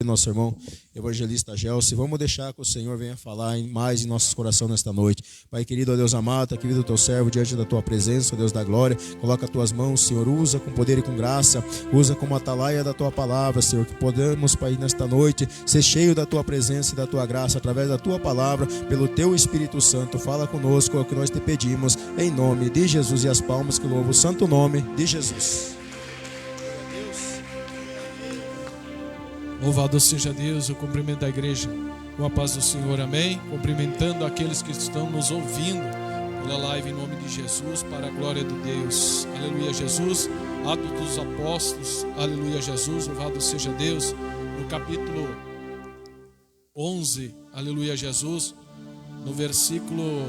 Nosso irmão evangelista Gelson, vamos deixar que o Senhor venha falar mais em nossos corações nesta noite. Pai querido, ó Deus amado, querido teu servo, diante da tua presença, ó Deus da glória, coloca as tuas mãos, Senhor, usa com poder e com graça, usa como atalaia da tua palavra, Senhor, que podemos, Pai, nesta noite, ser cheio da tua presença e da tua graça, através da tua palavra, pelo teu Espírito Santo. Fala conosco, é o que nós te pedimos, em nome de Jesus, e as palmas que louvam o santo nome de Jesus. Louvado seja Deus, o cumprimento da igreja com a paz do Senhor, amém. Cumprimentando aqueles que estão nos ouvindo pela live em nome de Jesus, para a glória de Deus, aleluia Jesus. Atos dos Apóstolos, aleluia Jesus, louvado seja Deus. No capítulo 11, aleluia Jesus, no versículo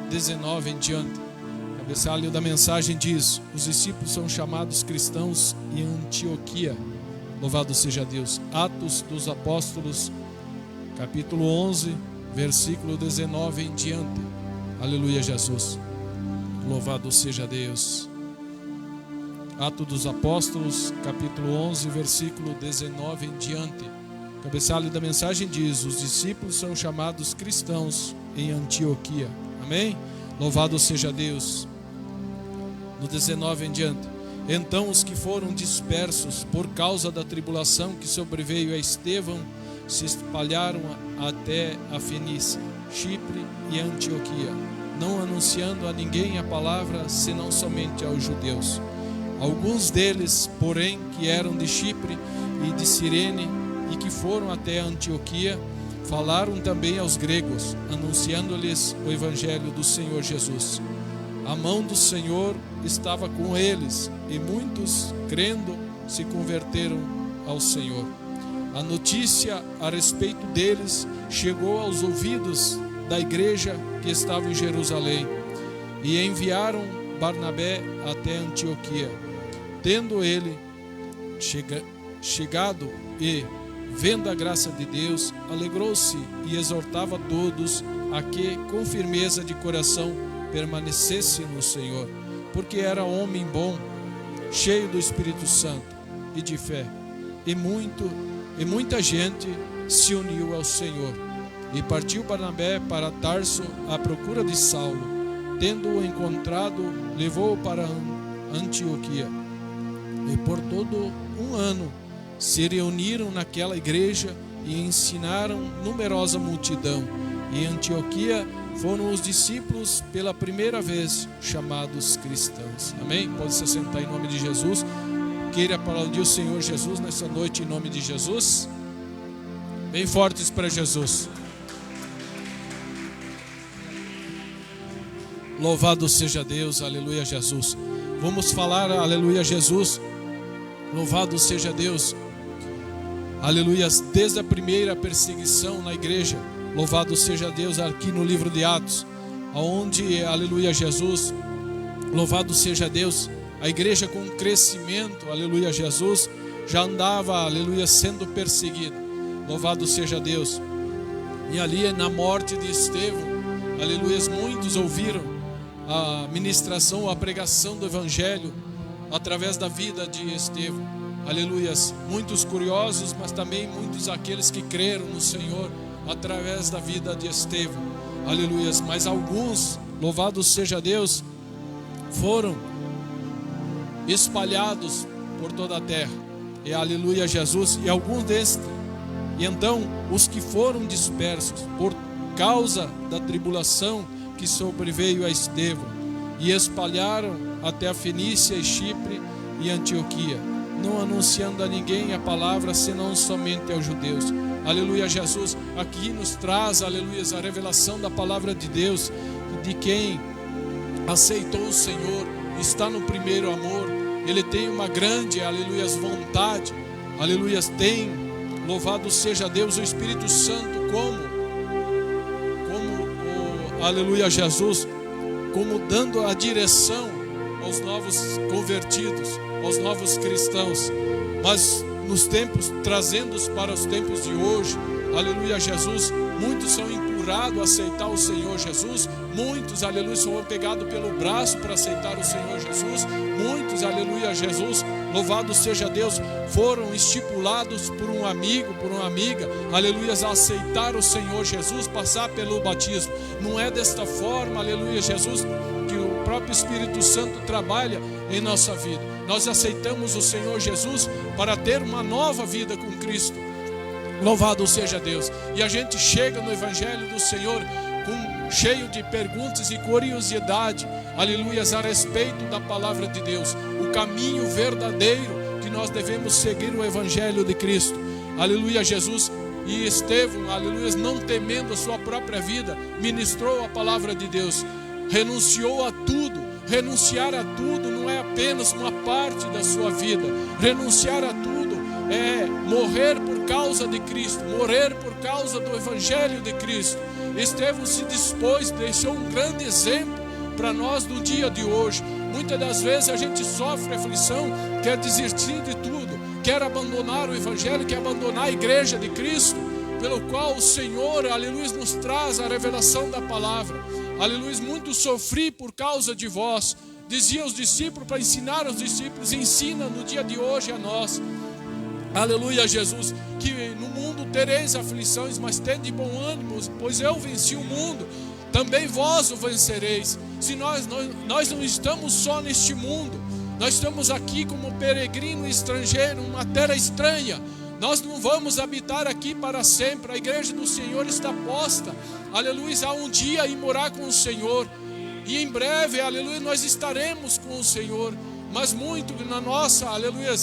19 em diante, o cabeçalho da mensagem diz: os discípulos são chamados cristãos em Antioquia. Louvado seja Deus. Atos dos Apóstolos, capítulo 11, versículo 19 em diante. Aleluia, Jesus. Louvado seja Deus. Atos dos Apóstolos, capítulo 11, versículo 19 em diante. O cabeçalho da mensagem diz: os discípulos são chamados cristãos em Antioquia. Amém? Louvado seja Deus. No 19 em diante. Então os que foram dispersos por causa da tribulação que sobreveio a Estevão se espalharam até a Fenícia, Chipre e Antioquia, não anunciando a ninguém a palavra, senão somente aos judeus. Alguns deles, porém, que eram de Chipre e de Cirene e que foram até Antioquia, falaram também aos gregos, anunciando-lhes o evangelho do Senhor Jesus. A mão do Senhor estava com eles, e muitos, crendo, se converteram ao Senhor. A notícia a respeito deles chegou aos ouvidos da igreja que estava em Jerusalém, e enviaram Barnabé até Antioquia. Tendo ele chegado e, vendo a graça de Deus, alegrou-se e exortava todos a que, com firmeza de coração, permanecesse no Senhor, porque era homem bom, cheio do Espírito Santo e de fé, e muita gente se uniu ao Senhor. E partiu Barnabé para Tarso à procura de Saulo. Tendo-o encontrado, levou-o para Antioquia. E por todo um ano se reuniram naquela igreja e ensinaram numerosa multidão. E em Antioquia foram os discípulos pela primeira vez chamados cristãos. Amém? Pode se sentar em nome de Jesus. Queira aplaudir o Senhor Jesus nessa noite em nome de Jesus. Bem fortes para Jesus. Louvado seja Deus, aleluia Jesus. Vamos falar, aleluia Jesus. Louvado seja Deus, aleluia, desde a primeira perseguição na igreja. Louvado seja Deus, aqui no livro de Atos, onde, aleluia Jesus, louvado seja Deus, a igreja com crescimento, aleluia Jesus, já andava, aleluia, sendo perseguida. Louvado seja Deus. E ali na morte de Estevão, aleluia, muitos ouviram a ministração, a pregação do evangelho através da vida de Estevão. Aleluia, muitos curiosos, mas também muitos aqueles que creram no Senhor através da vida de Estevão, aleluia. Mas alguns, louvado seja Deus, foram espalhados por toda a terra, e aleluia Jesus, e alguns destes, e então os que foram dispersos por causa da tribulação que sobreveio a Estevão, e espalharam até a Fenícia e Chipre e Antioquia, não anunciando a ninguém a palavra, senão somente aos judeus. Aleluia Jesus, aqui nos traz, aleluia, a revelação da palavra de Deus, de quem aceitou o Senhor, está no primeiro amor, ele tem uma grande, aleluia, vontade, aleluia, tem, louvado seja Deus, o Espírito Santo, aleluia Jesus, como dando a direção aos novos convertidos, aos novos cristãos, mas nos tempos, trazendo-os para os tempos de hoje, aleluia Jesus, muitos são empurrados a aceitar o Senhor Jesus, muitos, aleluia, são pegados pelo braço para aceitar o Senhor Jesus, muitos, aleluia Jesus, louvado seja Deus, foram estipulados por um amigo, por uma amiga, aleluia, a aceitar o Senhor Jesus, passar pelo batismo. Não é desta forma, aleluia, Jesus, que o próprio Espírito Santo trabalha em nossa vida. Nós aceitamos o Senhor Jesus para ter uma nova vida com Cristo. Louvado seja Deus. E a gente chega no Evangelho do Senhor cheio de perguntas e curiosidade, aleluias, a respeito da palavra de Deus, o caminho verdadeiro que nós devemos seguir, o Evangelho de Cristo. Aleluia, Jesus. E Estevão, aleluia, não temendo a sua própria vida, ministrou a palavra de Deus, renunciou a tudo. Renunciar a tudo não é apenas uma parte da sua vida. Renunciar a tudo é morrer por causa de Cristo, morrer por causa do Evangelho de Cristo. Estevão se dispôs, deixou um grande exemplo para nós no dia de hoje. Muitas das vezes a gente sofre aflição, quer desistir de tudo, quer abandonar o Evangelho, quer abandonar a igreja de Cristo, pelo qual o Senhor, aleluia, nos traz a revelação da palavra. Aleluia, muito sofri por causa de vós, dizia os discípulos, para ensinar aos discípulos, ensina no dia de hoje a nós. Aleluia, Jesus, que no mundo tereis aflições, mas tende bom ânimo, pois eu venci o mundo, também vós o vencereis. Se nós não estamos só neste mundo, nós estamos aqui como peregrino estrangeiro, uma terra estranha. Nós não vamos habitar aqui para sempre. A igreja do Senhor está posta, aleluia, a um dia ir morar com o Senhor. E em breve, aleluia, nós estaremos com o Senhor. Mas muito na nossa, aleluia,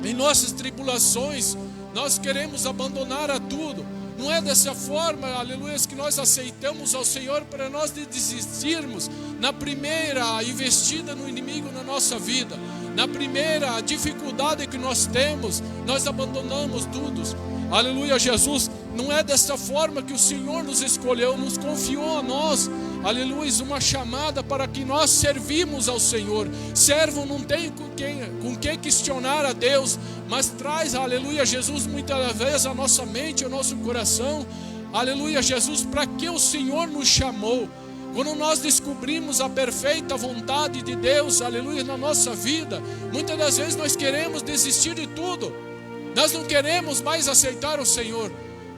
em nossas tribulações, nós queremos abandonar a tudo. Não é dessa forma, aleluia, que nós aceitamos ao Senhor para nós desistirmos na primeira investida no inimigo na nossa vida. Na primeira dificuldade que nós temos, nós abandonamos tudo. Aleluia, Jesus. Não é dessa forma que o Senhor nos escolheu, nos confiou a nós, aleluia, uma chamada para que nós servimos ao Senhor. Servo não tem com quem questionar a Deus, mas traz, aleluia, Jesus, muitas vezes a nossa mente, o nosso coração, aleluia, Jesus, para que o Senhor nos chamou. Quando nós descobrimos a perfeita vontade de Deus, aleluia, na nossa vida, muitas das vezes nós queremos desistir de tudo. Nós não queremos mais aceitar o Senhor.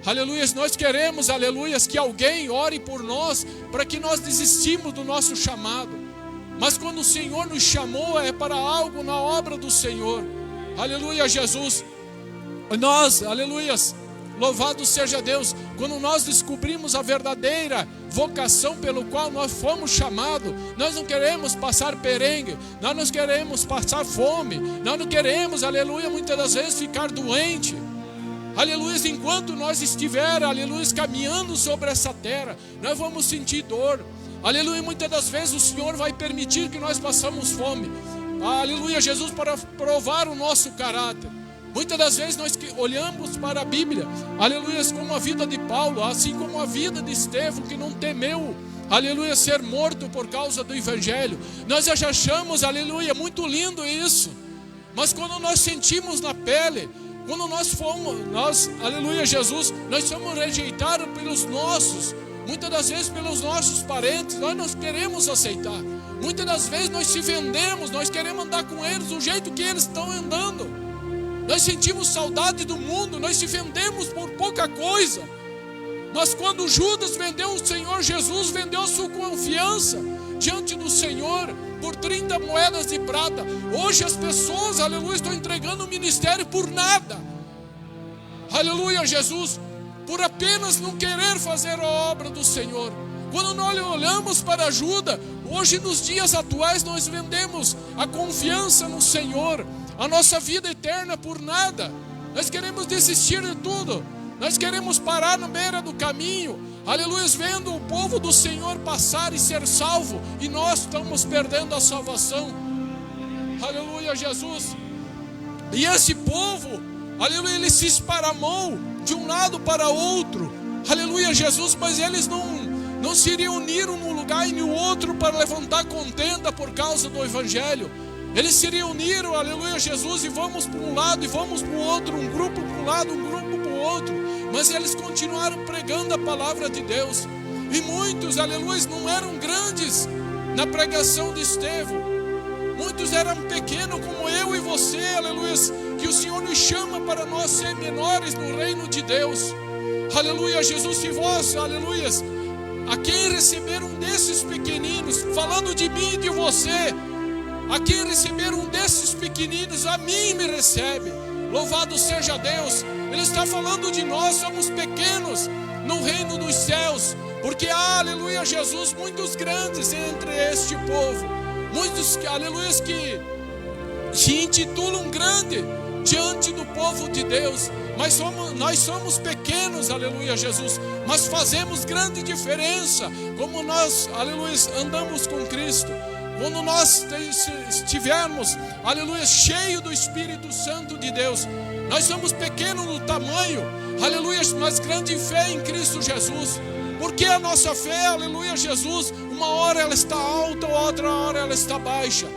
Aleluia, nós queremos, aleluia, que alguém ore por nós para que nós desistimos do nosso chamado. Mas quando o Senhor nos chamou é para algo na obra do Senhor. Aleluia, Jesus. Nós, aleluia, louvado seja Deus, quando nós descobrimos a verdadeira vocação pelo qual nós fomos chamados, nós não queremos passar perrengue, nós não queremos passar fome, nós não queremos, aleluia, muitas das vezes ficar doente. Aleluia, enquanto nós estiver, aleluia, caminhando sobre essa terra, nós vamos sentir dor. Aleluia, muitas das vezes o Senhor vai permitir que nós passamos fome. Aleluia, Jesus, para provar o nosso caráter. Muitas das vezes nós olhamos para a Bíblia, aleluia, como a vida de Paulo, assim como a vida de Estevão, que não temeu, aleluia, ser morto por causa do Evangelho. Nós já achamos, aleluia, muito lindo isso. Mas quando nós sentimos na pele, quando nós, aleluia, Jesus, nós somos rejeitados pelos nossos, muitas das vezes pelos nossos parentes, nós não queremos aceitar. Muitas das vezes nós se vendemos, nós queremos andar com eles do jeito que eles estão andando. Nós sentimos saudade do mundo, nós se vendemos por pouca coisa. Mas quando Judas vendeu o Senhor Jesus, vendeu sua confiança diante do Senhor por 30 moedas de prata. Hoje as pessoas, aleluia, estão entregando o ministério por nada. Aleluia, Jesus, por apenas não querer fazer a obra do Senhor. Quando nós olhamos para a Judas, hoje nos dias atuais nós vendemos a confiança no Senhor, a nossa vida eterna por nada. Nós queremos desistir de tudo. Nós queremos parar na beira do caminho, aleluia, vendo o povo do Senhor passar e ser salvo, e nós estamos perdendo a salvação. Aleluia, Jesus. E esse povo, aleluia, ele se esparramou de um lado para outro, aleluia, Jesus, mas eles não se reuniram num lugar e no outro para levantar contenda por causa do Evangelho. Eles se reuniram, aleluia, Jesus, e vamos para um lado e vamos para o outro, um grupo para um lado, um grupo para o outro, mas eles continuaram pregando a palavra de Deus. E muitos, aleluia, não eram grandes na pregação de Estevão, muitos eram pequenos como eu e você, aleluia, que o Senhor nos chama para nós ser menores no reino de Deus. Aleluia, Jesus, se vós, aleluia, a quem receber um desses pequeninos, falando de mim e de você, a quem receber um desses pequeninos, a mim me recebe. Louvado seja Deus. Ele está falando de nós, somos pequenos no reino dos céus, porque há, aleluia, Jesus, muitos grandes entre este povo, muitos, aleluia, que se intitulam grande diante do povo de Deus, mas nós somos pequenos, aleluia, Jesus, mas fazemos grande diferença, como nós, aleluia, andamos com Cristo. Quando nós estivermos, aleluia, cheio do Espírito Santo de Deus, nós somos pequenos no tamanho, aleluia, mas grande em fé em Cristo Jesus. Porque a nossa fé, aleluia, Jesus, uma hora ela está alta, outra hora ela está baixa.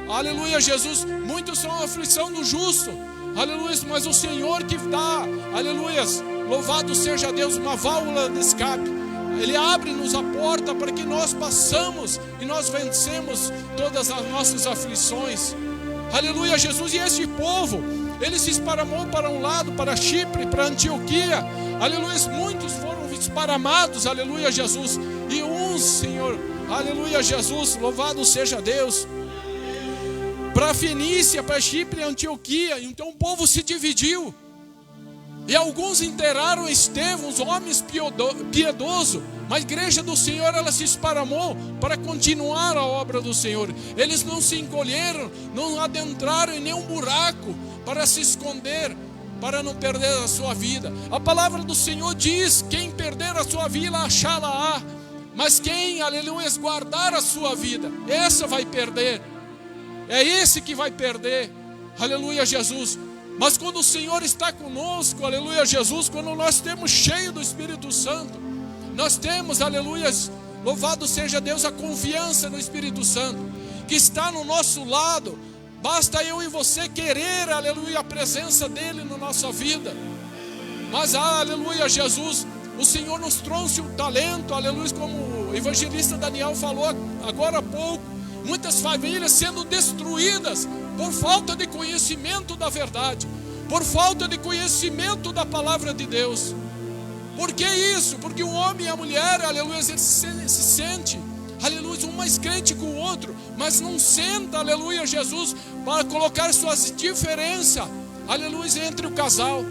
Aleluia, Jesus, muitos são a aflição do justo, aleluia, mas o Senhor que dá, aleluia, louvado seja Deus, uma válvula de escape. Ele abre-nos a porta para que nós passamos e nós vencemos todas as nossas aflições. Aleluia, Jesus. E esse povo, ele se esparramou para um lado, para Chipre, para Antioquia. Aleluia, muitos foram esparramados, aleluia, Jesus. E uns, Senhor, aleluia, Jesus, louvado seja Deus, para Fenícia, para Chipre e Antioquia. Então o povo se dividiu. E alguns enterraram Estevão, os homens piedosos, mas a igreja do Senhor, ela se esparramou para continuar a obra do Senhor. Eles não se encolheram, não adentraram em nenhum buraco para se esconder, para não perder a sua vida. A palavra do Senhor diz: quem perder a sua vida, achá-la-á, mas quem, aleluia, guardar a sua vida, essa vai perder. É esse que vai perder, aleluia, Jesus. Mas quando o Senhor está conosco, aleluia, Jesus, quando nós temos cheio do Espírito Santo, nós temos, aleluia, louvado seja Deus, a confiança no Espírito Santo, que está no nosso lado. Basta eu e você querer, aleluia, a presença dEle na nossa vida. Mas, aleluia, Jesus, o Senhor nos trouxe um talento, aleluia, como o evangelista Daniel falou agora há pouco. Muitas famílias sendo destruídas por falta de conhecimento da verdade, por falta de conhecimento da palavra de Deus. Por que isso? Porque o homem e a mulher, aleluia, eles se sente, aleluia, um mais crente que o outro, mas não senta, aleluia, Jesus, para colocar suas diferenças, aleluia, entre o casal.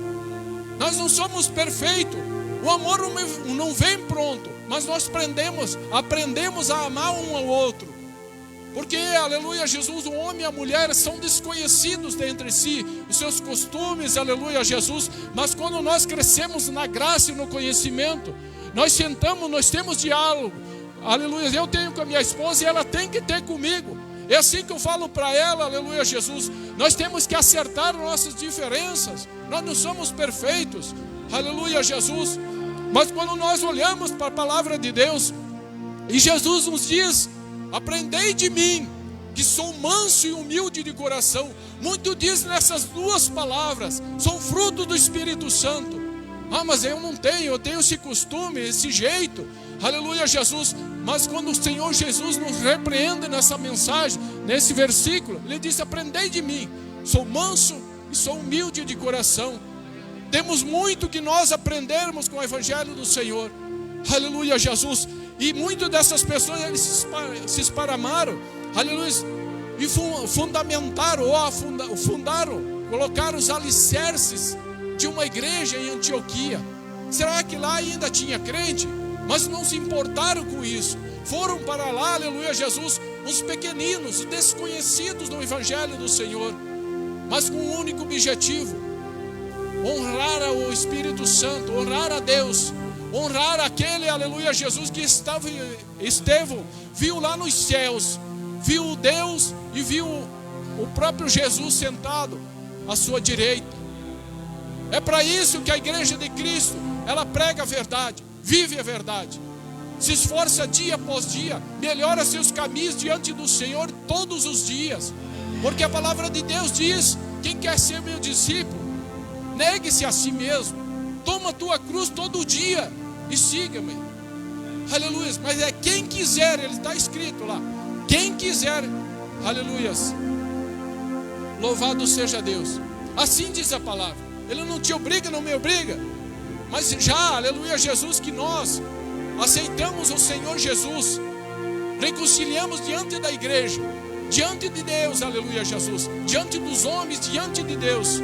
Nós não perfeitos, o amor não vem pronto, mas nós aprendemos a amar um ao outro. Porque, aleluia, Jesus, o homem e a mulher são desconhecidos dentre si, os seus costumes, aleluia, Jesus. Mas quando nós crescemos na graça e no conhecimento, nós sentamos, nós temos diálogo, aleluia. Eu tenho com a minha esposa e ela tem que ter comigo. É assim que eu falo para ela, aleluia, Jesus. Nós temos que acertar nossas diferenças, nós não somos perfeitos, aleluia, Jesus. Mas quando nós olhamos para a palavra de Deus, e Jesus nos diz: aprendei de mim, que sou manso e humilde de coração. Muito diz nessas duas palavras, são fruto do Espírito Santo. Mas eu não tenho, eu tenho esse costume, esse jeito, aleluia, Jesus. Mas quando o Senhor Jesus nos repreende nessa mensagem, nesse versículo, Ele diz: aprendei de mim, sou manso e sou humilde de coração. Temos muito que nós aprendermos com o Evangelho do Senhor, aleluia, Jesus. E muitas dessas pessoas, eles se esparramaram, aleluia, e fundamentaram, ou fundaram, colocaram os alicerces de uma igreja em Antioquia. Será que lá ainda tinha crente? Mas não se importaram com isso. Foram para lá, aleluia, Jesus, os pequeninos, os desconhecidos do Evangelho do Senhor, mas com um único objetivo: honrar o Espírito Santo, honrar a Deus, honrar aquele, aleluia, Jesus, que Estevão viu lá nos céus, viu Deus e viu o próprio Jesus sentado à sua direita. É para isso que a igreja de Cristo, ela prega a verdade, vive a verdade, se esforça dia após dia, melhora seus caminhos diante do Senhor todos os dias, porque a palavra de Deus diz: quem quer ser meu discípulo, negue-se a si mesmo, toma a tua cruz todo dia e siga-me, aleluia. Mas é quem quiser, ele está escrito lá: quem quiser Aleluias. Louvado seja Deus. Assim diz a palavra. Ele não te obriga, não me obriga. Mas já, aleluia, Jesus, que nós aceitamos o Senhor Jesus, reconciliamos diante da igreja, diante de Deus, aleluia, Jesus, diante dos homens, diante de Deus.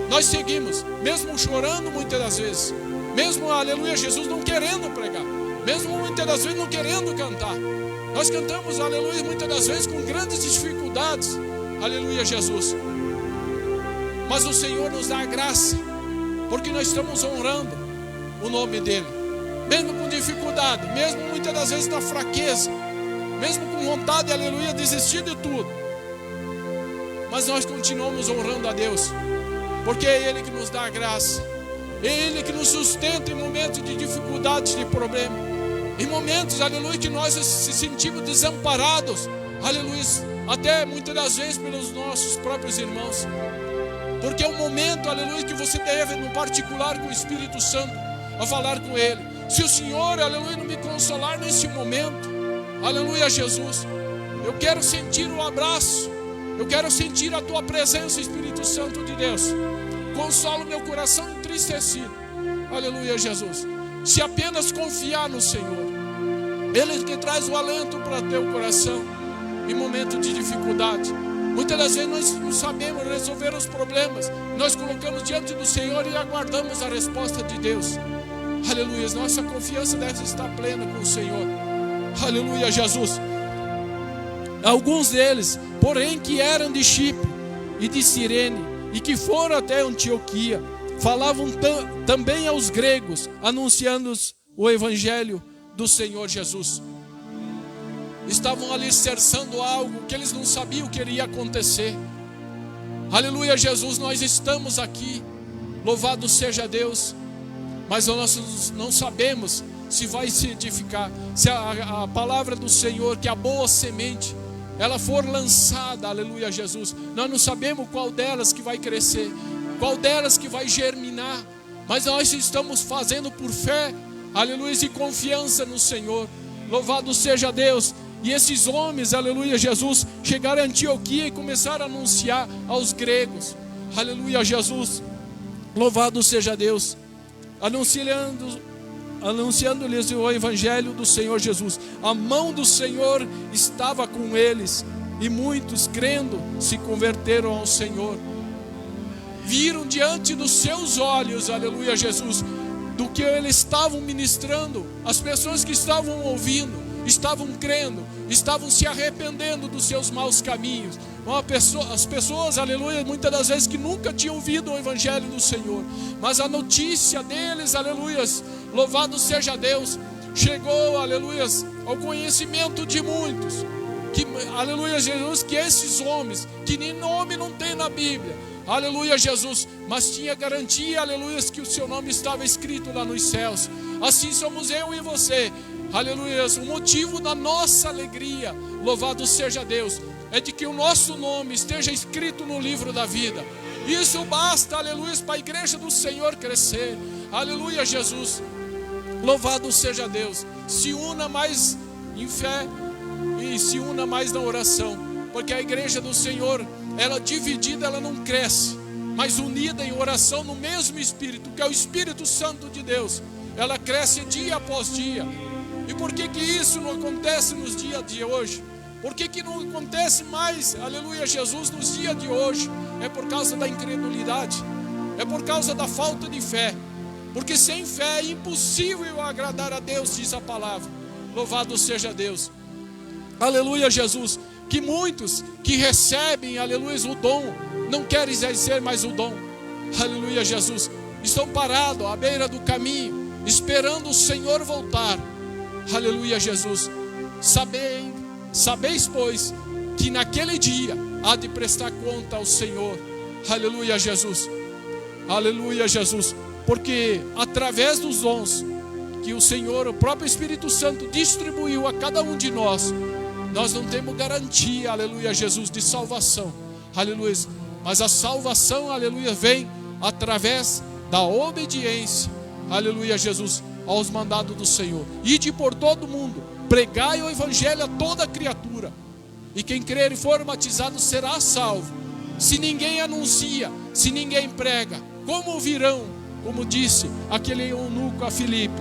Nós seguimos, mesmo chorando muitas das vezes, mesmo, aleluia, Jesus, não querendo pregar, mesmo muitas das vezes não querendo cantar. Nós cantamos, aleluia, muitas das vezes com grandes dificuldades, aleluia, Jesus. Mas o Senhor nos dá a graça, porque nós estamos honrando o nome dEle, mesmo com dificuldade, mesmo muitas das vezes na fraqueza, mesmo com vontade, aleluia, desistir de tudo. Mas nós continuamos honrando a Deus, porque é Ele que nos dá a graça, é Ele que nos sustenta em momentos de dificuldades, de problema, em momentos, aleluia, que nós se sentimos desamparados, aleluia, até muitas das vezes pelos nossos próprios irmãos. Porque é um momento, aleluia, que você deve, no particular, com o Espírito Santo, a falar com Ele. Se o Senhor, aleluia, não me consolar nesse momento, aleluia, Jesus, eu quero sentir o abraço, eu quero sentir a Tua presença, Espírito Santo de Deus. Consola o meu coração entristecido, aleluia, Jesus. Se apenas confiar no Senhor, Ele que traz o alento para teu coração em momento de dificuldade. Muitas das vezes nós não sabemos resolver os problemas, nós colocamos diante do Senhor e aguardamos a resposta de Deus. Aleluia, nossa confiança deve estar plena com o Senhor. Aleluia, Jesus. Alguns deles, porém, que eram de Chipre e de Cirene e que foram até Antioquia, falavam também aos gregos, anunciando o evangelho do Senhor Jesus. Estavam alicerçando algo que eles não sabiam o que iria acontecer. Aleluia, Jesus, nós estamos aqui, louvado seja Deus, mas nós não sabemos se vai se edificar, se a palavra do Senhor, que é a boa semente, ela for lançada, aleluia, Jesus, nós não sabemos qual delas que vai crescer, qual delas que vai germinar, mas nós estamos fazendo por fé, aleluia, e confiança no Senhor. Louvado seja Deus. E esses homens, aleluia, Jesus, chegaram a Antioquia e começaram a anunciar aos gregos, aleluia, Jesus, louvado seja Deus, anunciando-lhes o evangelho do Senhor Jesus. A mão do Senhor estava com eles, e muitos, crendo, se converteram ao Senhor. Viram diante dos seus olhos, aleluia, Jesus, do que eles estavam ministrando, as pessoas que estavam ouvindo, estavam crendo, estavam se arrependendo dos seus maus caminhos. As pessoas, aleluia, muitas das vezes que nunca tinham ouvido o evangelho do Senhor, mas a notícia deles, aleluia, louvado seja Deus, chegou, aleluia, ao conhecimento de muitos, que, aleluia, Jesus, que esses homens, que nem nome não tem na Bíblia, aleluia, Jesus, mas tinha garantia, aleluia, que o seu nome estava escrito lá nos céus. Assim somos eu e você. Aleluia, o motivo da nossa alegria, louvado seja Deus, é de que o nosso nome esteja escrito no livro da vida. Isso basta, aleluia, para a igreja do Senhor crescer. Aleluia, Jesus, louvado seja Deus. Se una mais em fé e se una mais na oração, porque a igreja do Senhor, ela dividida, ela não cresce, mas unida em oração no mesmo Espírito, que é o Espírito Santo de Deus, ela cresce dia após dia. E por que isso não acontece nos dias de hoje? Por que não acontece mais, aleluia, Jesus, nos dias de hoje? É por causa da incredulidade, é por causa da falta de fé, porque sem fé é impossível agradar a Deus, diz a palavra. Louvado seja Deus. Aleluia, Jesus. Que muitos que recebem, aleluia, o dom, não querem exercer mais o dom. Aleluia, Jesus. Estão parados à beira do caminho, esperando o Senhor voltar. Aleluia, Jesus. Sabeis, pois, que naquele dia há de prestar conta ao Senhor. Aleluia, Jesus. Aleluia, Jesus. Porque através dos dons que o Senhor, o próprio Espírito Santo, distribuiu a cada um de nós, nós não temos garantia, aleluia, Jesus, de salvação. Aleluia. Mas a salvação, aleluia, vem através da obediência, aleluia, Jesus, aos mandados do Senhor. Ide por todo mundo, pregai o evangelho a toda criatura. e quem crer e for batizado será salvo. Se ninguém anuncia, se ninguém prega, como virão? Como disse aquele eunuco a Filipe,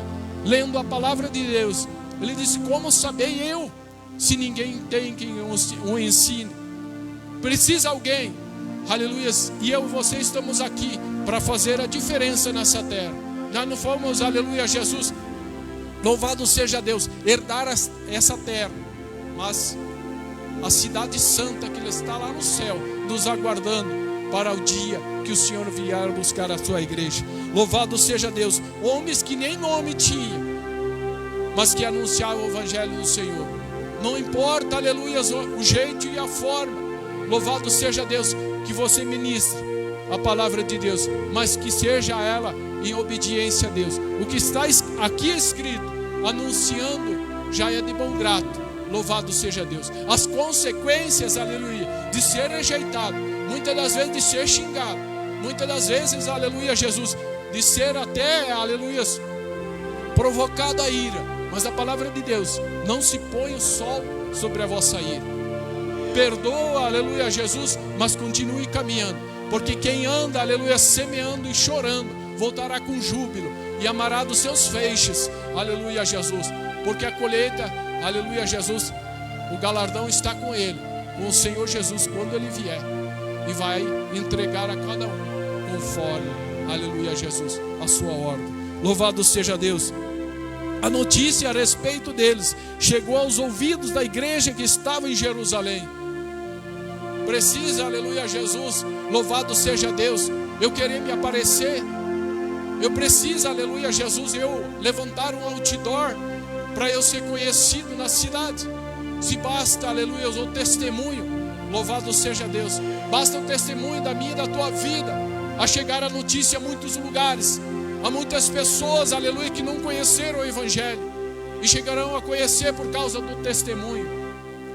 lendo a palavra de Deus, ele disse: como sabei eu, se ninguém tem quem o ensine? Precisa alguém, aleluia, e eu e você estamos aqui para fazer a diferença nessa terra. Nós não fomos, aleluia, Jesus, louvado seja Deus, herdar essa terra, mas a cidade santa que está lá no céu, nos aguardando para o dia que o Senhor vier buscar a sua igreja. Louvado seja Deus. Homens que nem nome tinham, mas que anunciavam o evangelho do Senhor. Não importa, aleluia, o jeito e a forma. Louvado seja Deus, que você ministre a palavra de Deus, mas que seja ela em obediência a Deus. O que está aqui escrito, anunciando, já é de bom grato. Louvado seja Deus. As consequências, aleluia, de ser rejeitado, muitas das vezes de ser xingado, muitas das vezes, aleluia, Jesus, de ser até, aleluia, provocado a ira. Mas a palavra de Deus: não se põe o sol sobre a vossa ira. Perdoa, aleluia, Jesus, mas continue caminhando, porque quem anda, aleluia, semeando e chorando, voltará com júbilo e amará dos seus feixes, aleluia, Jesus, porque a colheita, aleluia, Jesus, o galardão está com ele, com o Senhor Jesus, quando ele vier, e vai entregar a cada um conforme, aleluia, Jesus, a sua ordem. Louvado seja Deus. A notícia a respeito deles chegou aos ouvidos da igreja que estava em Jerusalém. Precisa, aleluia, Jesus, louvado seja Deus, eu querer me aparecer, eu preciso, aleluia, Jesus, eu levantar um outdoor para eu ser conhecido na cidade. Se basta, aleluia, o testemunho, louvado seja Deus, basta o testemunho da minha e da tua vida a chegar a notícia a muitos lugares. Há muitas pessoas, aleluia, que não conheceram o evangelho e chegarão a conhecer por causa do testemunho.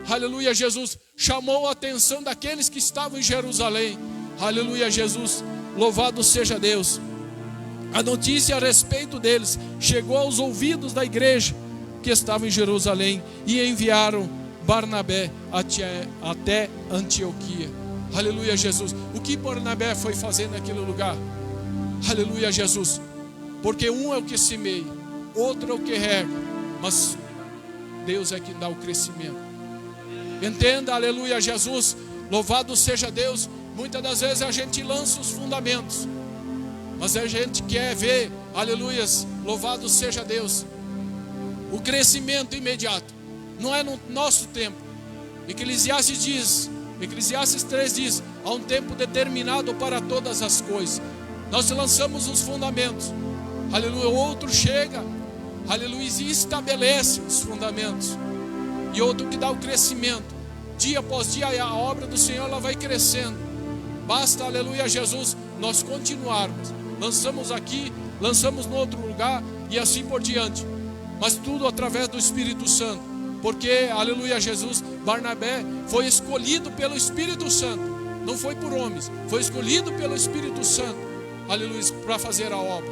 Aleluia, Jesus chamou a atenção daqueles que estavam em Jerusalém. Aleluia, Jesus, louvado seja Deus. A notícia a respeito deles chegou aos ouvidos da igreja que estava em Jerusalém, e enviaram Barnabé até Antioquia. Aleluia, Jesus. O que Barnabé foi fazer naquele lugar? Aleluia, Jesus. Porque um é o que semeia, outro é o que rega, mas Deus é que dá o crescimento. Entenda, aleluia, Jesus, louvado seja Deus. Muitas das vezes a gente lança os fundamentos, mas a gente quer ver, aleluia, louvado seja Deus, o crescimento imediato. Não é no nosso tempo. Eclesiastes 3 diz: há um tempo determinado para todas as coisas. Nós lançamos os fundamentos, aleluia, outro chega, aleluia, e estabelece os fundamentos, e outro que dá o crescimento. Dia após dia a obra do Senhor ela vai crescendo. Basta, aleluia, Jesus, nós continuarmos. Lançamos aqui, lançamos no outro lugar e assim por diante, mas tudo através do Espírito Santo, porque, aleluia, Jesus, Barnabé foi escolhido pelo Espírito Santo, não foi por homens, foi escolhido pelo Espírito Santo, aleluia, para fazer a obra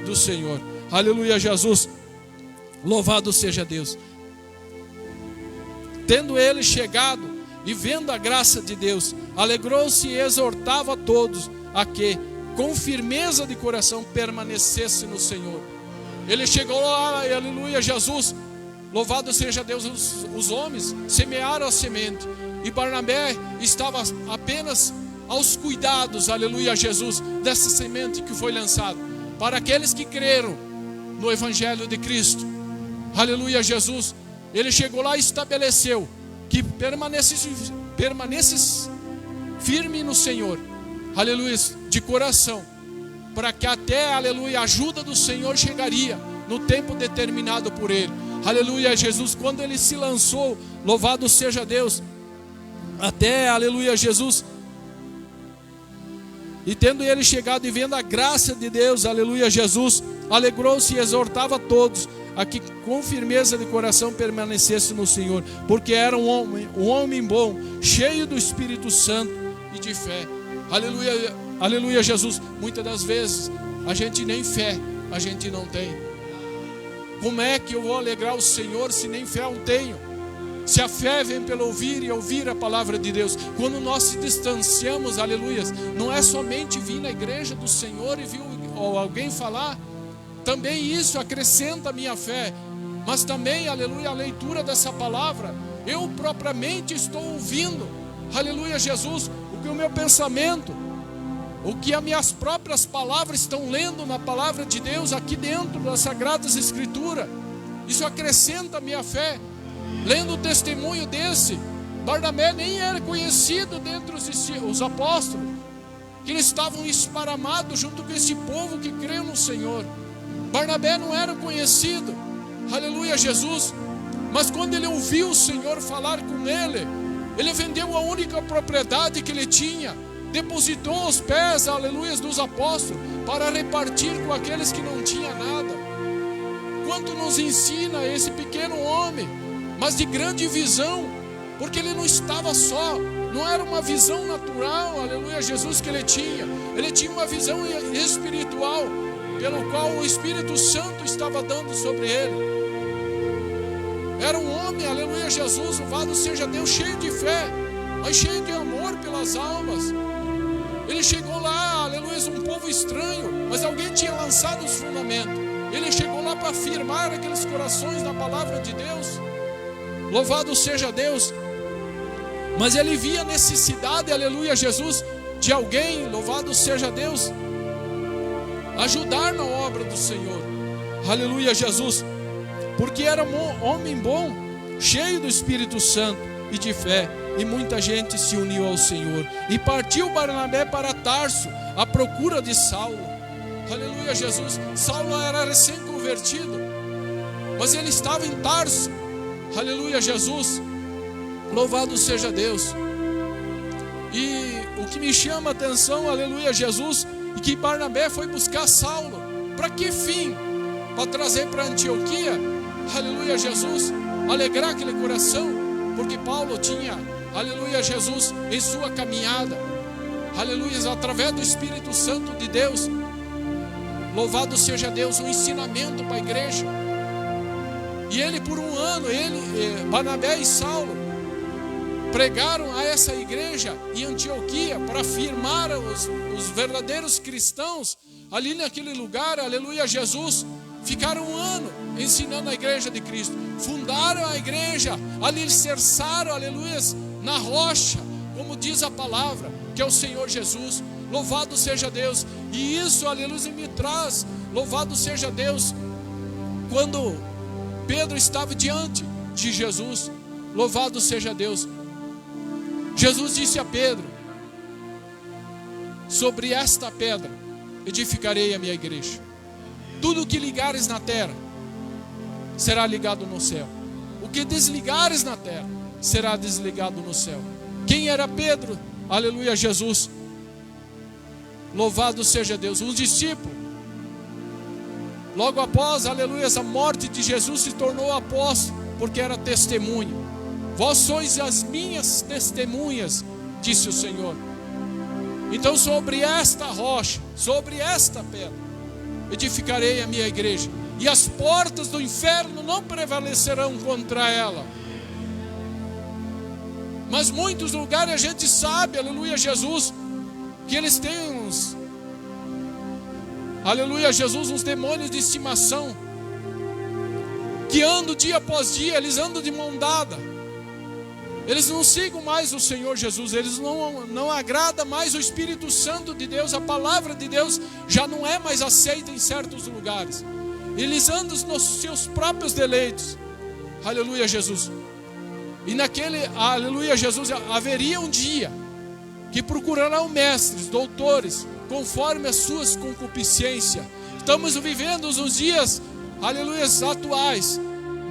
do Senhor. Aleluia, Jesus, louvado seja Deus. Tendo ele chegado e vendo a graça de Deus, alegrou-se e exortava a todos a que, com firmeza de coração, permanecesse no Senhor. Ele chegou lá, aleluia, Jesus, louvado seja Deus. Os homens semearam a semente, e Barnabé estava apenas aos cuidados, aleluia, Jesus, dessa semente que foi lançada para aqueles que creram no Evangelho de Cristo. Aleluia, Jesus. Ele chegou lá e estabeleceu que permanecesse firme no Senhor, aleluia, de coração, para que até, aleluia, a ajuda do Senhor chegaria no tempo determinado por ele. Aleluia, Jesus, quando ele se lançou, louvado seja Deus, até, aleluia, Jesus, e tendo ele chegado e vendo a graça de Deus, aleluia, Jesus, alegrou-se e exortava a todos a que com firmeza de coração permanecesse no Senhor, porque era um homem bom, cheio do Espírito Santo e de fé. Aleluia, aleluia, Jesus. Muitas das vezes a gente nem fé a gente não tem. Como é que eu vou alegrar o Senhor se nem fé eu tenho? Se a fé vem pelo ouvir e ouvir a palavra de Deus, quando nós se distanciamos, aleluia, não é somente vir na igreja do Senhor e vir alguém falar, também isso acrescenta a minha fé, mas também, aleluia, a leitura dessa palavra, eu propriamente estou ouvindo, aleluia, Jesus, o que o meu pensamento, o que as minhas próprias palavras estão lendo na palavra de Deus, aqui dentro das Sagradas Escrituras, isso acrescenta a minha fé. Lendo o testemunho desse, Barnabé nem era conhecido dentre os apóstolos, que eles estavam esparramados junto com esse povo que creu no Senhor. Barnabé não era conhecido, aleluia, Jesus, mas quando ele ouviu o Senhor falar com ele vendeu a única propriedade que ele tinha, depositou aos pés, aleluia, dos apóstolos, para repartir com aqueles que não tinham nada. Quanto nos ensina esse pequeno homem, mas de grande visão, porque ele não estava só, não era uma visão natural, aleluia, Jesus, que ele tinha uma visão espiritual, pelo qual o Espírito Santo estava dando sobre ele. Era um homem, aleluia, Jesus, louvado seja Deus, cheio de fé, mas cheio de amor pelas almas. Ele chegou lá, aleluia, um povo estranho, mas alguém tinha lançado os fundamentos. Ele chegou lá para afirmar aqueles corações na palavra de Deus. Louvado seja Deus. Mas ele via necessidade, aleluia, Jesus, de alguém, louvado seja Deus, ajudar na obra do Senhor. Aleluia, Jesus. Porque era um homem bom, cheio do Espírito Santo e de fé. E muita gente se uniu ao Senhor. E partiu Barnabé para Tarso, à procura de Saulo. Aleluia, Jesus. Saulo era recém-convertido, mas ele estava em Tarso. Aleluia, Jesus. Louvado seja Deus. E o que me chama a atenção, aleluia, Jesus, e que Barnabé foi buscar Saulo. Para que fim? Para trazer para Antioquia, aleluia, Jesus, alegrar aquele coração, porque Paulo tinha, aleluia, Jesus, em sua caminhada, aleluia, através do Espírito Santo de Deus, louvado seja Deus, um ensinamento para a igreja. E ele por um ano, Barnabé e Saulo, pregaram a essa igreja em Antioquia para afirmar os verdadeiros cristãos ali naquele lugar, aleluia, Jesus. Ficaram um ano ensinando a igreja de Cristo, fundaram a igreja, alicerçaram, aleluia, na rocha, como diz a palavra, que é o Senhor Jesus. Louvado seja Deus. E isso, aleluia, me traz, louvado seja Deus, quando Pedro estava diante de Jesus, louvado seja Deus, Jesus disse a Pedro: sobre esta pedra edificarei a minha igreja. Tudo o que ligares na terra será ligado no céu. O que desligares na terra será desligado no céu. Quem era Pedro? Aleluia, Jesus. Louvado seja Deus. Um discípulo. Logo após, aleluia, a morte de Jesus, se tornou apóstolo, porque era testemunha. Vós sois as minhas testemunhas, disse o Senhor. Então sobre esta rocha, sobre esta pedra, edificarei a minha igreja, e as portas do inferno não prevalecerão contra ela. Mas muitos lugares a gente sabe, aleluia, Jesus, que eles têm aleluia, Jesus, uns demônios de estimação, que andam dia após dia, eles andam de mão dada. Eles não sigam mais o Senhor Jesus, eles não agradam mais o Espírito Santo de Deus, a palavra de Deus já não é mais aceita em certos lugares. Eles andam nos seus próprios deleitos. Aleluia, Jesus. E naquele, aleluia, Jesus, haveria um dia que procurarão mestres, doutores, conforme as suas concupiscências. Estamos vivendo os dias, aleluia, atuais,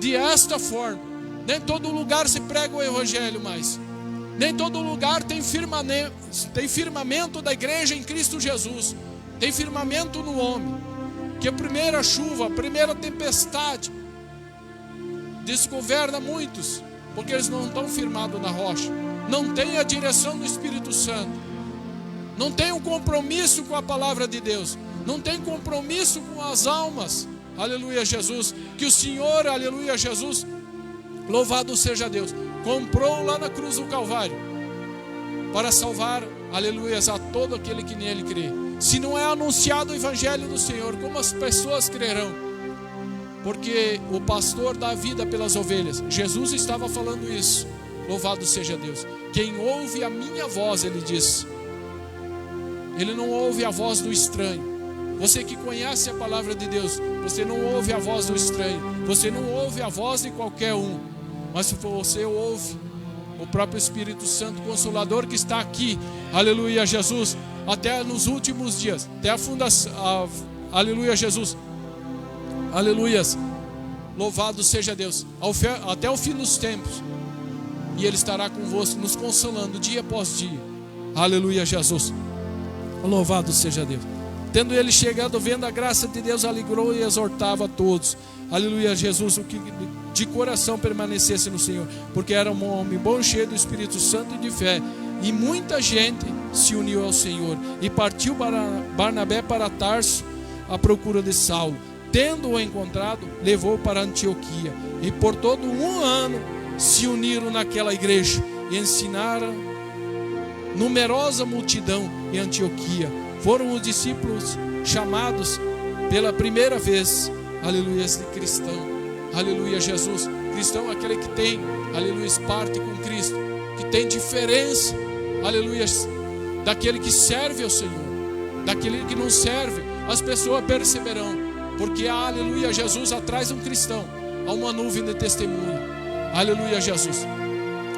de esta forma. Nem todo lugar se prega o Evangelho mais. Nem todo lugar tem firmamento da igreja em Cristo Jesus. Tem firmamento no homem. Que a primeira chuva, a primeira tempestade desgoverna muitos, porque eles não estão firmados na rocha. Não tem a direção do Espírito Santo. Não tem um compromisso com a palavra de Deus. Não tem compromisso com as almas. Aleluia, Jesus. Que o Senhor, aleluia, Jesus, Louvado seja Deus. Comprou lá na cruz do Calvário para salvar, aleluias, a todo aquele que nele crê. Se não é anunciado o evangelho do Senhor, como as pessoas crerão? Porque o pastor dá vida pelas ovelhas. Jesus estava falando isso. Louvado seja Deus. Quem ouve a minha voz, ele diz. Ele não ouve a voz do estranho. Você que conhece a palavra de Deus, você não ouve a voz do estranho. Você não ouve a voz de qualquer um. Mas se você ouve o próprio Espírito Santo Consolador que está aqui, aleluia Jesus, até nos últimos dias, até a fundação, aleluia Jesus, aleluias, louvado seja Deus, até o fim dos tempos, e Ele estará convosco, nos consolando dia após dia, aleluia Jesus, louvado seja Deus. Tendo ele chegado, vendo a graça de Deus, alegrou e exortava a todos, aleluia Jesus, o que de coração permanecesse no Senhor, porque era um homem bom, cheio do Espírito Santo e de fé, e muita gente se uniu ao Senhor. E partiu Barnabé para Tarso à procura de Saulo. Tendo-o encontrado, levou para Antioquia, e por todo um ano se uniram naquela igreja e ensinaram numerosa multidão em Antioquia. Foram os discípulos chamados pela primeira vez, aleluia, de cristão. Aleluia Jesus. Cristão é aquele que tem, aleluia, parte com Cristo, que tem diferença, aleluia, daquele que serve ao Senhor, daquele que não serve. As pessoas perceberão, porque aleluia Jesus, atrás de um cristão há uma nuvem de testemunho. Aleluia Jesus.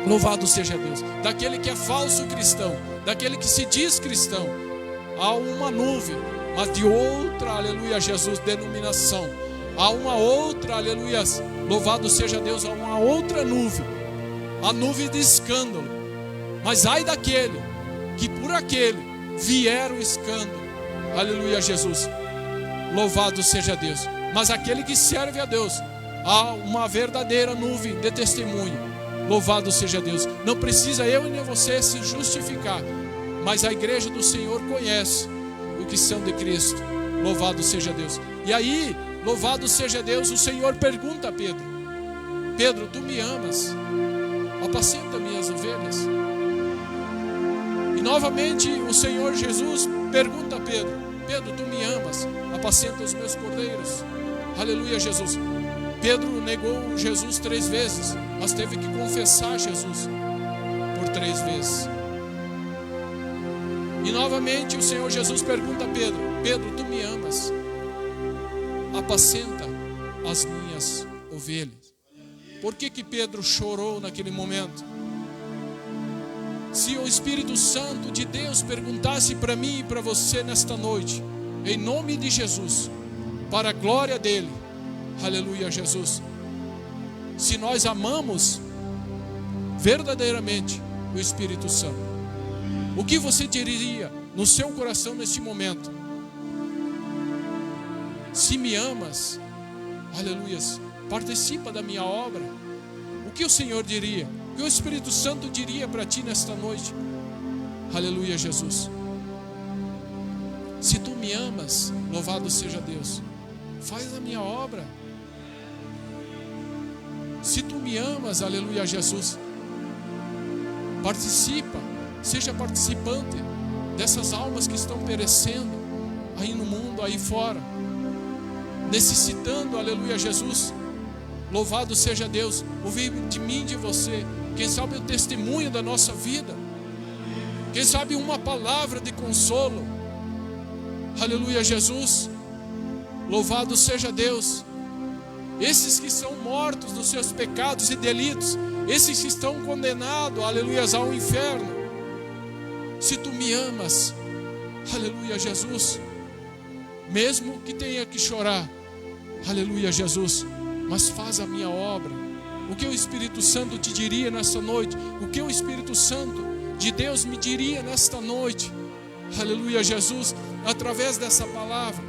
Louvado seja Deus. Daquele que é falso cristão, daquele que se diz cristão, há uma nuvem, mas de outra, aleluia Jesus, denominação. Há uma outra, aleluia, louvado seja Deus, há uma outra nuvem, a nuvem de escândalo. Mas ai daquele que por aquele vier o escândalo, aleluia Jesus, louvado seja Deus. Mas aquele que serve a Deus, há uma verdadeira nuvem de testemunho, louvado seja Deus. Não precisa eu e nem você se justificar, mas a igreja do Senhor conhece o que são de Cristo, louvado seja Deus. E aí, louvado seja Deus, o Senhor pergunta a Pedro: Pedro, tu me amas? Apacenta minhas ovelhas. E novamente o Senhor Jesus pergunta a Pedro: Pedro, tu me amas? Apacenta os meus cordeiros. Aleluia Jesus. Pedro negou Jesus 3 vezes, mas teve que confessar Jesus por 3 vezes. E novamente o Senhor Jesus pergunta a Pedro: Pedro, tu me amas? Apacenta as minhas ovelhas. Por que Pedro chorou naquele momento? Se o Espírito Santo de Deus perguntasse para mim e para você nesta noite, em nome de Jesus, para a glória dele, aleluia Jesus, se nós amamos verdadeiramente o Espírito Santo, o que você diria no seu coração neste momento? Se me amas, aleluia, participa da minha obra. O que o Senhor diria? O que o Espírito Santo diria para ti nesta noite? Aleluia Jesus. Se tu me amas, louvado seja Deus, faz a minha obra. Se tu me amas, aleluia Jesus, participa, seja participante dessas almas que estão perecendo aí no mundo, aí fora, necessitando, aleluia Jesus, louvado seja Deus, ouvir de mim, de você, quem sabe o testemunho da nossa vida, quem sabe uma palavra de consolo, aleluia Jesus, louvado seja Deus. Esses que são mortos dos seus pecados e delitos, esses que estão condenados, aleluia, ao inferno, se tu me amas, aleluia Jesus, mesmo que tenha que chorar, aleluia Jesus, mas faz a minha obra. O que o Espírito Santo te diria nesta noite? O que o Espírito Santo de Deus me diria nesta noite? Aleluia Jesus, através dessa palavra.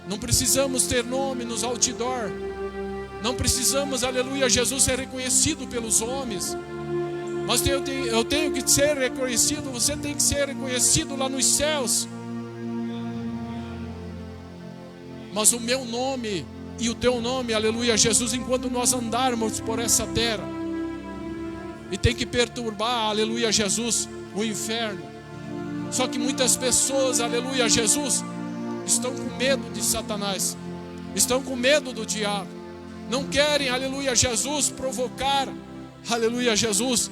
Não precisamos ter nome nos outdoor, não precisamos, aleluia Jesus, ser reconhecido pelos homens, mas eu tenho que ser reconhecido, você tem que ser reconhecido lá nos céus. Mas o meu nome e o teu nome, aleluia, Jesus, enquanto nós andarmos por essa terra. E tem que perturbar, aleluia, Jesus, o inferno. Só que muitas pessoas, aleluia, Jesus, estão com medo de Satanás, estão com medo do diabo, não querem, aleluia, Jesus, provocar, aleluia, Jesus,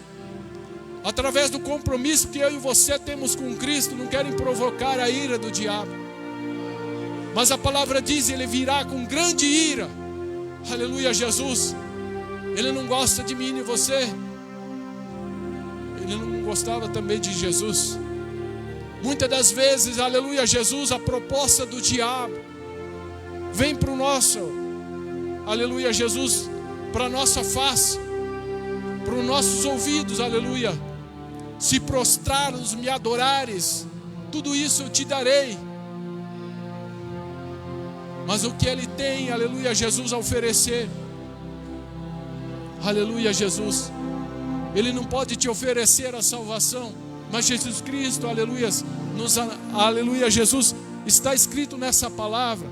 através do compromisso que eu e você temos com Cristo, não querem provocar a ira do diabo. Mas a palavra diz, ele virá com grande ira. Aleluia, Jesus. Ele não gosta de mim e você. Ele não gostava também de Jesus. Muitas das vezes, aleluia, Jesus, a proposta do diabo vem para o nosso, aleluia, Jesus, para a nossa face, para os nossos ouvidos, aleluia. Se prostrares, me adorares, tudo isso eu te darei. Mas o que ele tem, aleluia, Jesus, a oferecer, aleluia, Jesus, ele não pode te oferecer a salvação, mas Jesus Cristo, aleluia, aleluia, Jesus, está escrito nessa palavra,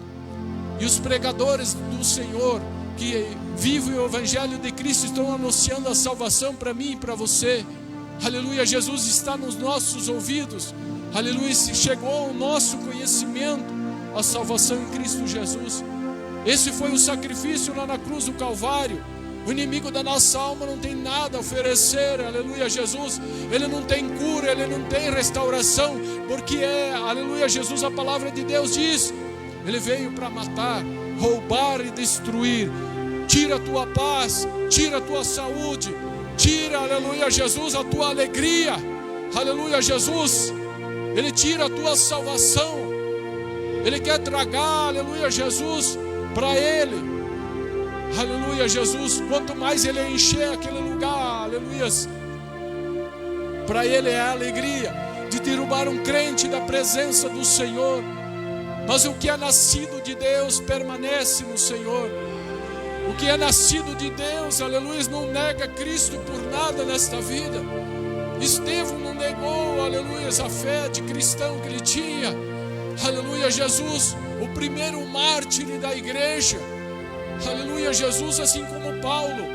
e os pregadores do Senhor, que vivem o Evangelho de Cristo, estão anunciando a salvação para mim e para você, aleluia, Jesus, está nos nossos ouvidos, aleluia, se chegou ao nosso conhecimento, a salvação em Cristo Jesus. Esse foi o sacrifício lá na cruz do Calvário. O inimigo da nossa alma não tem nada a oferecer, aleluia, Jesus. Ele não tem cura, ele não tem restauração, porque aleluia, Jesus, a palavra de Deus diz, ele veio para matar, roubar e destruir. Tira a tua paz, tira a tua saúde, tira, aleluia, Jesus, a tua alegria, aleluia, Jesus. Ele tira a tua salvação. Ele quer tragar, aleluia, Jesus, para Ele, aleluia, Jesus. Quanto mais Ele encher aquele lugar, aleluia, para Ele é a alegria de derrubar um crente da presença do Senhor. Mas o que é nascido de Deus permanece no Senhor. O que é nascido de Deus, aleluia, não nega Cristo por nada nesta vida. Estevão não negou, aleluia, a fé de cristão que ele tinha. Aleluia, Jesus, o primeiro mártir da igreja. Aleluia, Jesus, assim como Paulo,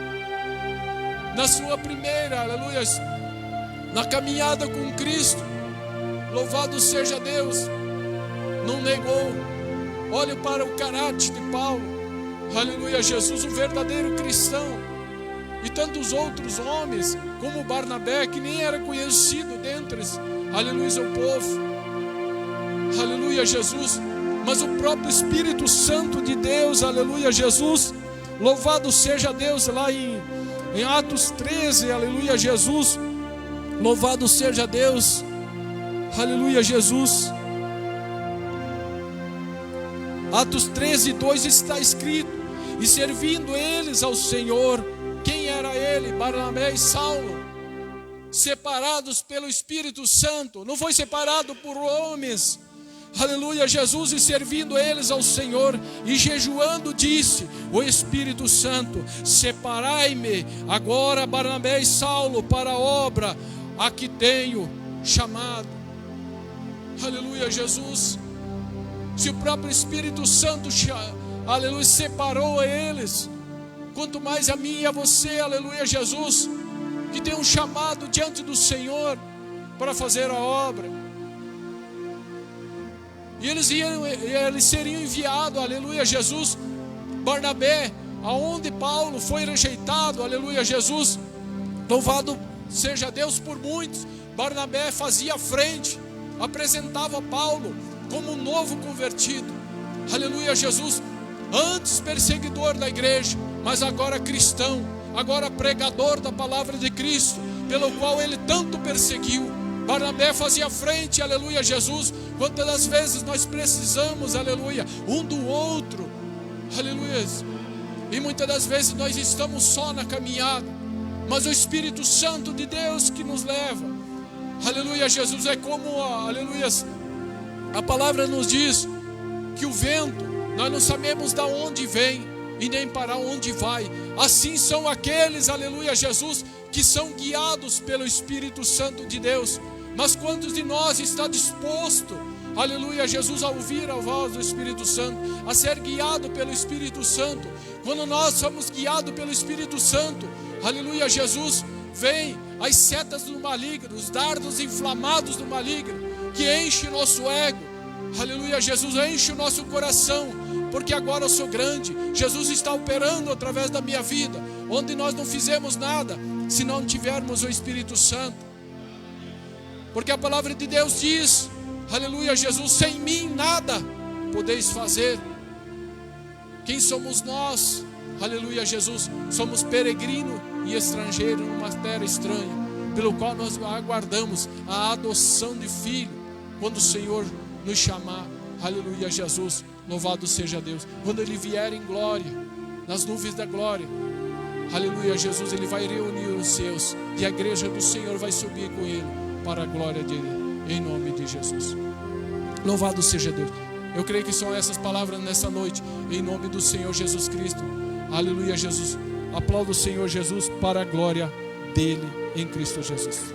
na sua primeira, aleluia, na caminhada com Cristo, louvado seja Deus, não negou. Olhe para o caráter de Paulo, aleluia, Jesus, um verdadeiro cristão. E tantos outros homens, como Barnabé, que nem era conhecido dentre, aleluia, o povo. Aleluia, Jesus, mas o próprio Espírito Santo de Deus, aleluia, Jesus, louvado seja Deus, lá em Atos 13, aleluia, Jesus, louvado seja Deus, aleluia, Jesus. Atos 13, 2 está escrito, e servindo eles ao Senhor, quem era ele? Barnabé e Saulo, separados pelo Espírito Santo, não foi separado por homens. Aleluia, Jesus, e servindo eles ao Senhor e jejuando, disse o Espírito Santo: separai-me agora Barnabé e Saulo para a obra a que tenho chamado. Aleluia, Jesus. Se o próprio Espírito Santo, aleluia, separou a eles, quanto mais a mim e a você, aleluia, Jesus, que tem um chamado diante do Senhor para fazer a obra. E eles seriam enviados, aleluia, Jesus. Barnabé, aonde Paulo foi rejeitado, aleluia, Jesus, louvado seja Deus por muitos, Barnabé fazia frente, apresentava Paulo como um novo convertido, aleluia, Jesus, antes perseguidor da igreja, mas agora cristão, agora pregador da palavra de Cristo, pelo qual ele tanto perseguiu. Barnabé fazia frente, aleluia, Jesus. Quantas das vezes nós precisamos, aleluia, um do outro, aleluia. E muitas das vezes nós estamos só na caminhada, mas o Espírito Santo de Deus que nos leva, aleluia, Jesus, é como, aleluia, a palavra nos diz que o vento, nós não sabemos de onde vem e nem para onde vai. Assim são aqueles, aleluia, Jesus, que são guiados pelo Espírito Santo de Deus. Mas quantos de nós está disposto, aleluia, Jesus, a ouvir a voz do Espírito Santo, a ser guiado pelo Espírito Santo. Quando nós somos guiados pelo Espírito Santo, aleluia, Jesus, vem as setas do maligno, os dardos inflamados do maligno, que enche nosso ego, aleluia, Jesus, enche o nosso coração, porque agora eu sou grande, Jesus está operando através da minha vida, onde nós não fizemos nada, se não tivermos o Espírito Santo, porque a palavra de Deus diz, aleluia, Jesus, sem mim nada podeis fazer. Quem somos nós? Aleluia, Jesus, somos peregrino e estrangeiro numa terra estranha, pelo qual nós aguardamos a adoção de filho, quando o Senhor nos chamar. Aleluia, Jesus, louvado seja Deus. Quando Ele vier em glória, nas nuvens da glória, aleluia, Jesus, Ele vai reunir os seus, e a igreja do Senhor vai subir com Ele, para a glória dele, em nome de Jesus. Louvado seja Deus. Eu creio que são essas palavras nessa noite, em nome do Senhor Jesus Cristo. Aleluia, Jesus. Aplauda o Senhor Jesus para a glória dele em Cristo Jesus.